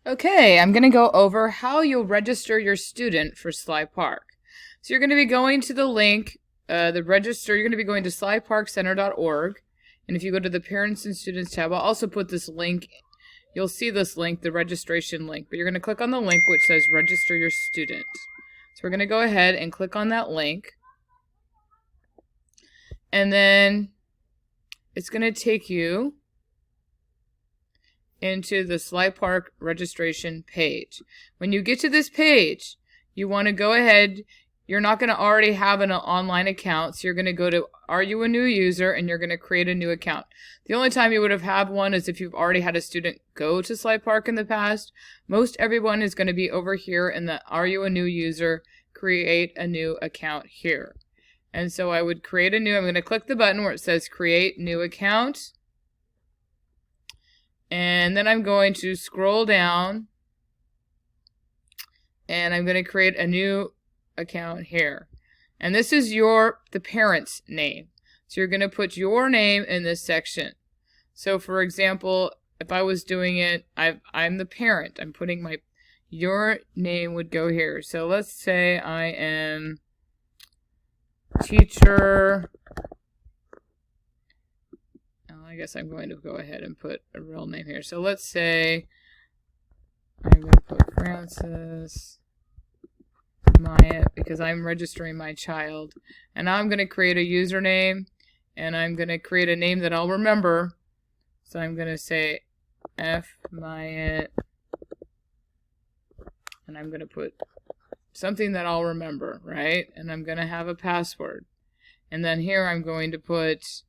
Okay, I'm going to go over how you'll register your student for Sly Park. So you're going to be going to the link, the register, you're going to be going to slyparkcenter.org. And if you go to the Parents and Students tab, I'll also put this link, you'll see this link, the registration link. But you're going to click on the link which says register your student. So we're going to go ahead and click on that link. And then it's going to take you into the Sly Park registration page. When you get to this page, you want to go ahead, you're not going to already have an online account, so you're going to go to Are You a New User, and you're going to create a new account. The only time you would have had one is if you've already had a student go to Sly Park in the past. Most everyone is going to be over here in the Are You a New User, create a new account here. And so I would create a new, I'm going to click the button where it says create new account. And then I'm going to scroll down and I'm going to create a new account here. And this is the parent's name. So you're going to put your name in this section. So for example, if I was doing it, I'm the parent. I'm putting your name would go here. So let's say I am teacher. I guess I'm going to go ahead and put a real name here. So let's say I'm going to put Francis Myatt because I'm registering my child. And now I'm going to create a username and I'm going to create a name that I'll remember. So I'm going to say F Myatt and I'm going to put something that I'll remember, right? And I'm going to have a password. And then here I'm going to put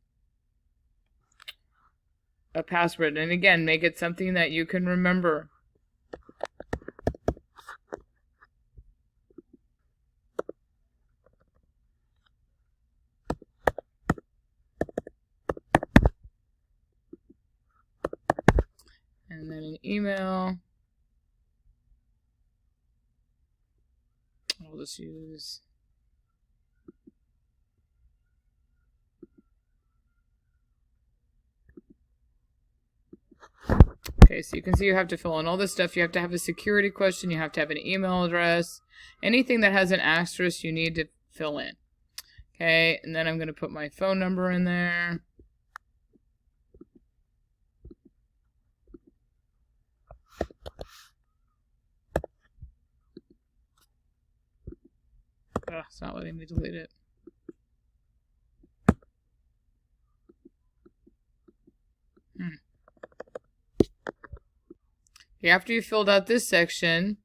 a password, and again, make it something that you can remember. And then an email. I'll just use okay, so you can see you have to fill in all this stuff. You have to have a security question. You have to have an email address. Anything that has an asterisk, you need to fill in. Okay, and then I'm going to put my phone number in there. Oh, it's not letting me delete it. After you filled out this section,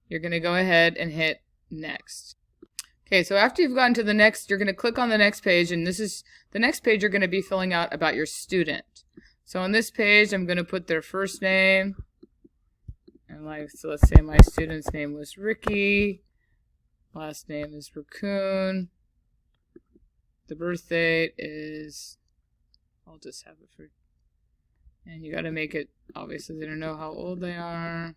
you're going to go ahead and hit next. Okay, so after you've gotten to the next, you're going to click on the next page, and this is the next page you're going to be filling out about your student. So on this page, I'm going to put their first name, and so let's say my student's name was Ricky, last name is Raccoon, the birth date is, I'll just have it for, and you got to make it, obviously they don't know how old they are.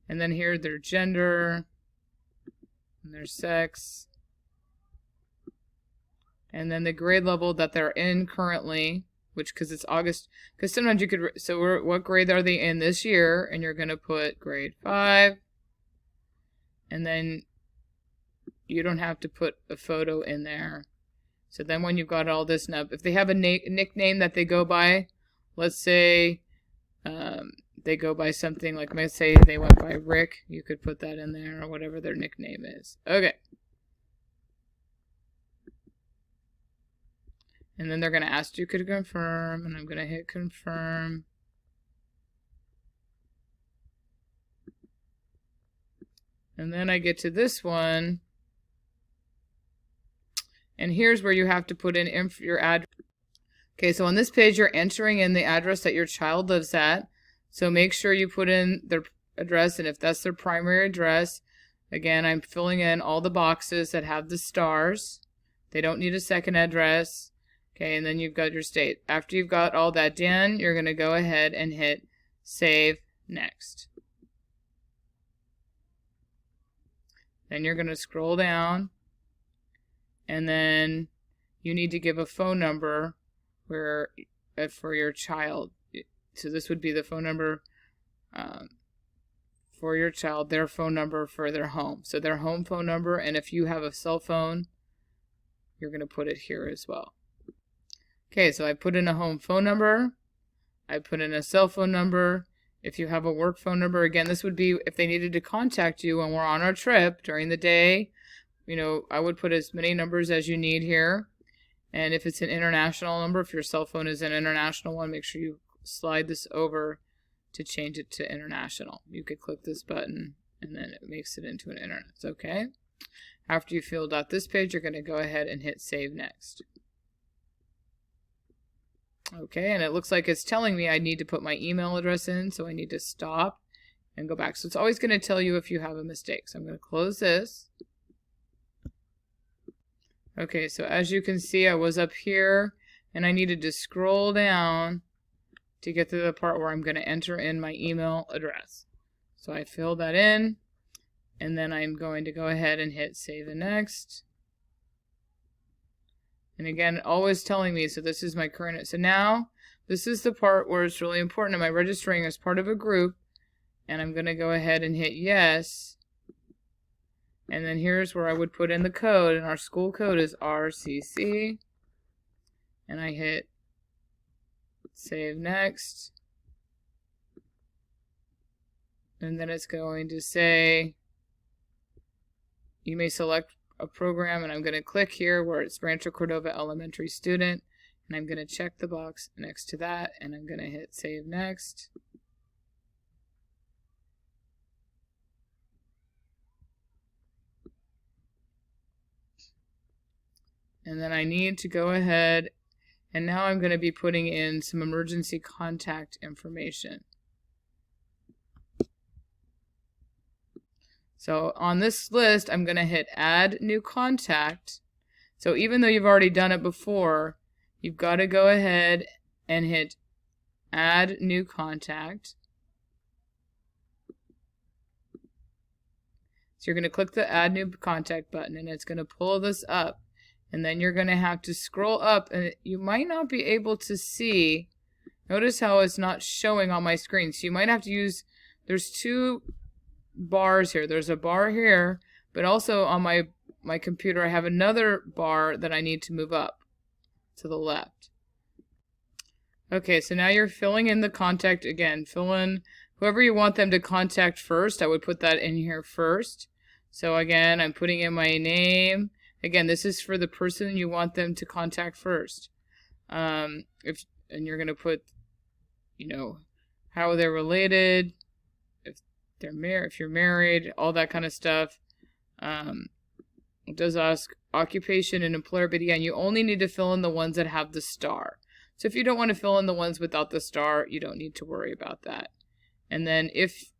And then here their gender and their sex. And then the grade level that they're in currently, which because it's August, because sometimes you could, so what grade are they in this year? And you're going to put grade 5. And then you don't have to put a photo in there. So then when you've got all this, now if they have a nickname that they go by, let's say they go by something like, let's say they went by Rick, you could put that in there or whatever their nickname is. Okay. And then they're going to ask you to confirm, and I'm going to hit confirm. And then I get to this one. And here's where you have to put in your address. Okay, so on this page, you're entering in the address that your child lives at. So make sure you put in their address, and if that's their primary address, again, I'm filling in all the boxes that have the stars. They don't need a second address. Okay, and then you've got your state. After you've got all that done, you're going to go ahead and hit Save Next. Then you're going to scroll down, and then you need to give a phone number where for your child. So this would be the phone number for your child, their phone number for their home. So their home phone number, and if you have a cell phone, you're going to put it here as well. Okay, so I put in a home phone number. I put in a cell phone number. If you have a work phone number, again, this would be if they needed to contact you when we're on our trip during the day. You know, I would put as many numbers as you need here. And if it's an international number, if your cell phone is an international one, make sure you slide this over to change it to international. You could click this button and then it makes it into an internet. It's okay. After you filled out this page, you're going to go ahead and hit Save Next. Okay, and it looks like it's telling me I need to put my email address in, so I need to stop and go back. So it's always going to tell you if you have a mistake. So I'm going to close this. Okay, so as you can see, I was up here, and I needed to scroll down to get to the part where I'm going to enter in my email address. So I fill that in, and then I'm going to go ahead and hit Save and Next. And again, always telling me, so this is my current. So now, this is the part where it's really important. Am I registering as part of a group? And I'm going to go ahead and hit Yes. And then here's where I would put in the code. And our school code is RCC. And I hit Save Next. And then it's going to say, you may select a program, and I'm going to click here where it's Rancho Cordova Elementary Student, and I'm going to check the box next to that, and I'm going to hit Save Next. And then I need to go ahead, and now I'm going to be putting in some emergency contact information. So on this list, I'm going to hit Add New Contact. So even though you've already done it before, you've got to go ahead and hit Add New Contact. So you're going to click the Add New Contact button, and it's going to pull this up. And then you're going to have to scroll up, and you might not be able to see. Notice how it's not showing on my screen. So you might have to use, there's two bars here. There's a bar here, but also on my computer I have another bar that I need to move up to the left. Okay, so now you're filling in the contact again. Fill in whoever you want them to contact first. I would put that in here first. So again, I'm putting in my name. Again, this is for the person you want them to contact first. And you're going to put, you know, how they're related, if you're married, all that kind of stuff. It does ask occupation and employer, but again, you only need to fill in the ones that have the star. So if you don't want to fill in the ones without the star, you don't need to worry about that. And then if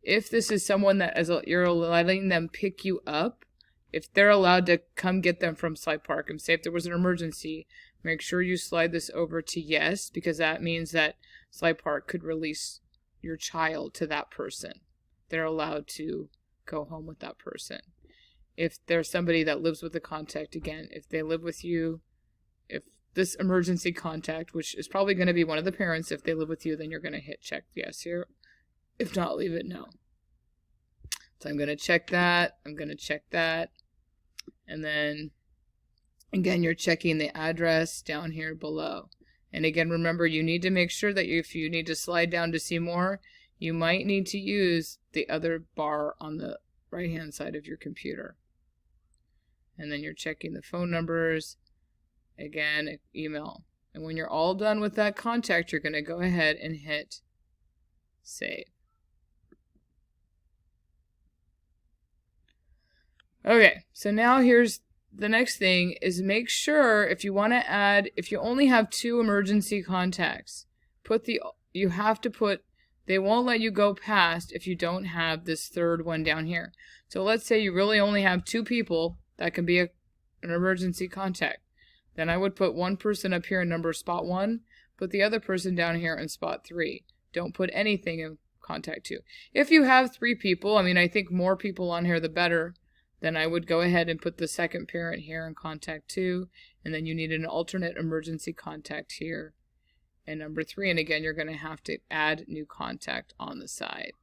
this is someone that you're letting them pick you up, if they're allowed to come get them from Slide Park, and say if there was an emergency, make sure you slide this over to yes, because that means that Slide Park could release your child to that person. They're allowed to go home with that person. If there's somebody that lives with the contact, again, if they live with you, if this emergency contact, which is probably going to be one of the parents, if they live with you, then you're going to hit check yes here. If not, leave it no. So I'm going to check that. I'm going to check that. And then, again, you're checking the address down here below. And again, remember, you need to make sure that if you need to slide down to see more, you might need to use the other bar on the right-hand side of your computer. And then you're checking the phone numbers, again, email. And when you're all done with that contact, you're going to go ahead and hit Save. Okay, so now here's the next thing is make sure if you want to add, if you only have 2 emergency contacts, you have to put, they won't let you go past if you don't have this third one down here. So let's say you really only have 2 people that can be an emergency contact. Then I would put one person up here in number spot 1, put the other person down here in spot 3. Don't put anything in contact 2. If you have 3 people, I mean, I think more people on here the better, then I would go ahead and put the second parent here in contact 2, and then you need an alternate emergency contact here and number 3. And again, you're going to have to add new contact on the side.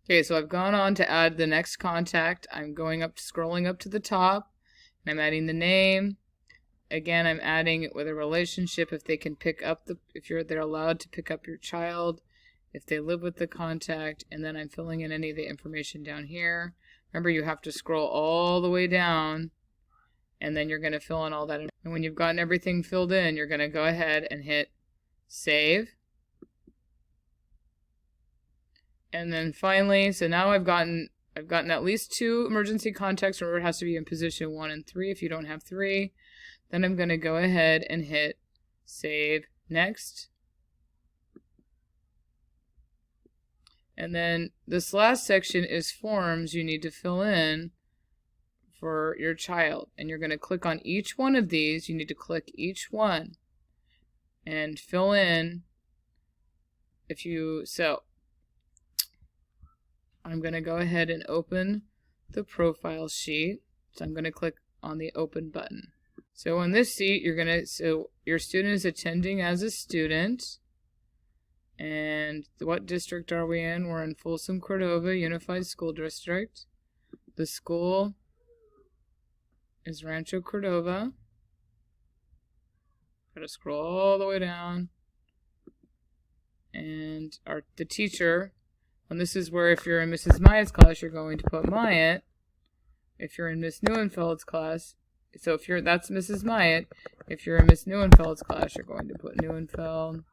Okay, so I've gone on to add the next contact. I'm going up, scrolling up to the top, and I'm adding the name. Again, I'm adding it with a relationship, if they can pick up they're allowed to pick up your child, if they live with the contact, and then I'm filling in any of the information down here. Remember, you have to scroll all the way down, and then you're going to fill in all that. And when you've gotten everything filled in, you're going to go ahead and hit save. And then finally, so now I've gotten at least 2 emergency contacts. Remember, it has to be in position 1 and 3 if you don't have 3. Then I'm going to go ahead and hit save next. And then this last section is forms you need to fill in for your child. And you're going to click on each one of these. You need to click each one and fill in so I'm going to go ahead and open the profile sheet. So I'm going to click on the open button. So on this sheet, so your student is attending as a student. And what district are we in? We're in Folsom Cordova Unified School District. The school is Rancho Cordova. Gotta scroll all the way down. And the teacher, and this is where if you're in Mrs. Myatt's class, you're going to put Myatt. If you're in Miss Neuenfeld's class, so that's Mrs. Myatt. If you're in Miss Neuenfeld's class, you're going to put Neuenfeld.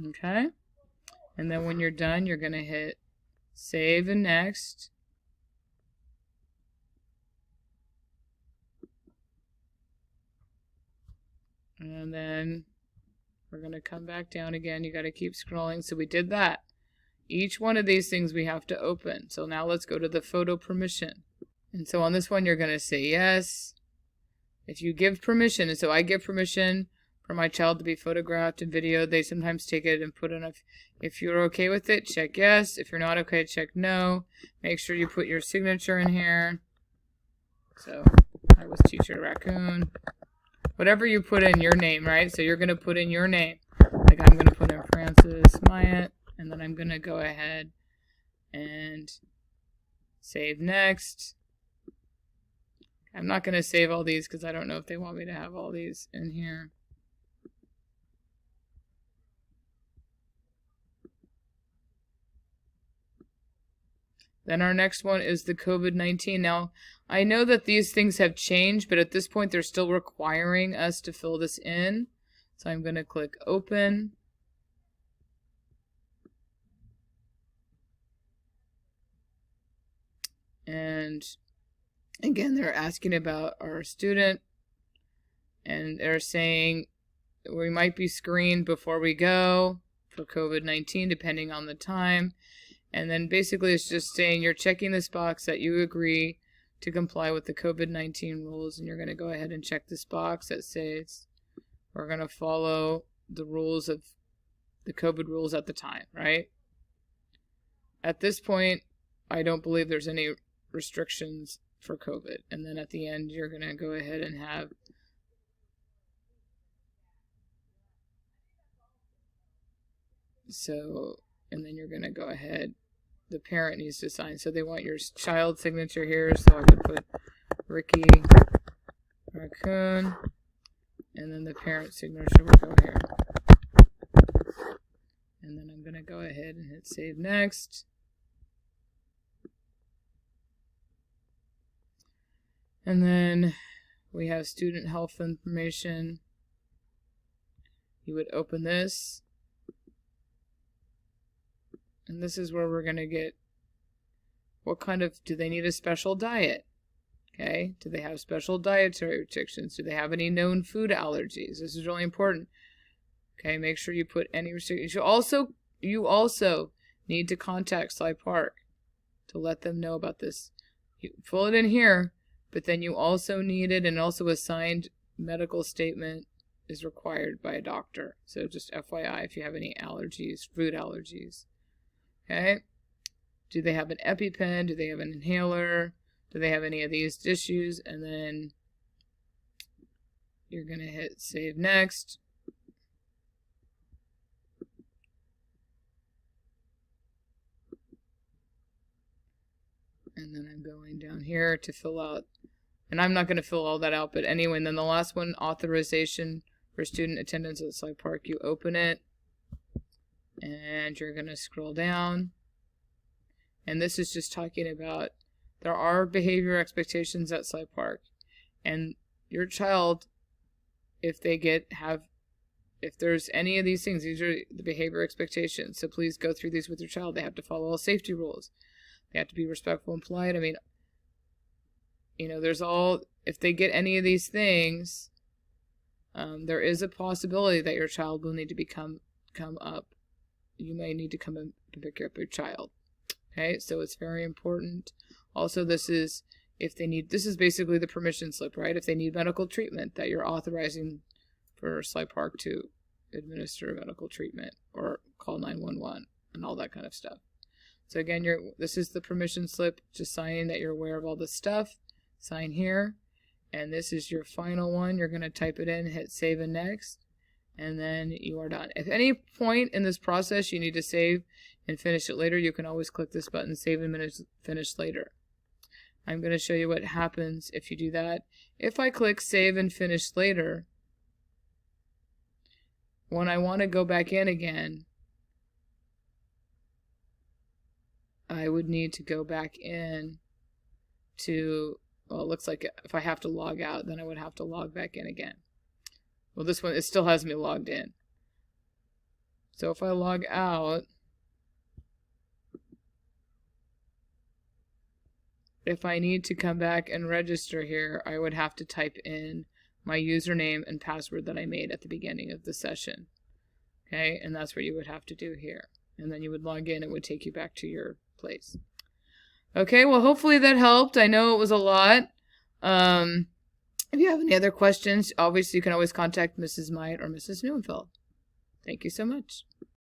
Okay. And then when you're done, you're going to hit save and next. And then we're going to come back down again. You got to keep scrolling. So we did that. Each one of these things we have to open. So now let's go to the photo permission. And so on this one, you're going to say yes. If you give permission, and so I give permission for my child to be photographed and videoed, they sometimes take it and put in if you're okay with it, check yes. If you're not okay, check no. Make sure you put your signature in here. So I was Teacher Raccoon. Whatever you put in your name, right? So you're going to put in your name. Like I'm going to put in Francis Myatt. And then I'm going to go ahead and save next. I'm not going to save all these because I don't know if they want me to have all these in here. Then our next one is the COVID-19. Now, I know that these things have changed, but at this point they're still requiring us to fill this in. So I'm going to click open. And again, they're asking about our student, and they're saying we might be screened before we go for COVID-19, depending on the time. And then basically it's just saying you're checking this box that you agree to comply with the COVID-19 rules, and you're going to go ahead and check this box that says we're going to follow the rules of the COVID rules at the time, right? At this point, I don't believe there's any restrictions for COVID. And then at the end, you're going to go ahead and have and then you're going to go ahead, the parent needs to sign. So they want your child signature here, so I would put Ricky Raccoon, and then the parent signature will go here. And then I'm going to go ahead and hit save next. And then we have student health information. You would open this. And this is where we're going to get do they need a special diet? Okay. Do they have special dietary restrictions? Do they have any known food allergies? This is really important. Okay. Make sure you put any restrictions. You also need to contact Cy Park to let them know about this. You fill it in here. But then you also need it, and also a signed medical statement is required by a doctor. So just FYI if you have any allergies, food allergies. Okay? Do they have an EpiPen? Do they have an inhaler? Do they have any of these issues? And then you're going to hit save next. And then I'm going down here to fill out, and I'm not going to fill all that out, but anyway, and then the last one, authorization for student attendance at Sly Park. You open it, and you're going to scroll down, and this is just talking about there are behavior expectations at Sly Park, and your child, if there's any of these things, these are the behavior expectations, so please go through these with your child. They have to follow all safety rules. They have to be respectful and polite. I mean, if they get any of these things, there is a possibility that your child will need to come up. You may need to come and pick up your child. Okay, so it's very important. Also, this is basically the permission slip, right? If they need medical treatment, that you're authorizing for Sly Park to administer medical treatment or call 911 and all that kind of stuff. So again, this is the permission slip, just signing that you're aware of all this stuff. Sign here. And this is your final one. You're going to type it in, hit save and next, and then you are done. If any point in this process you need to save and finish it later, you can always click this button, save and finish later. I'm going to show you what happens if you do that. If I click save and finish later, when I want to go back in again, I would need to go back in to, well, it looks like if I have to log out, then I would have to log back in again. Well, this one, it still has me logged in. So if I log out, if I need to come back and register here, I would have to type in my username and password that I made at the beginning of the session. Okay, and that's what you would have to do here. And then you would log in, it would take you back to your place. Okay, well, hopefully that helped. I know it was a lot. If you have any other questions, obviously you can always contact Mrs. Myatt or Mrs. Neuenfeld. Thank you so much.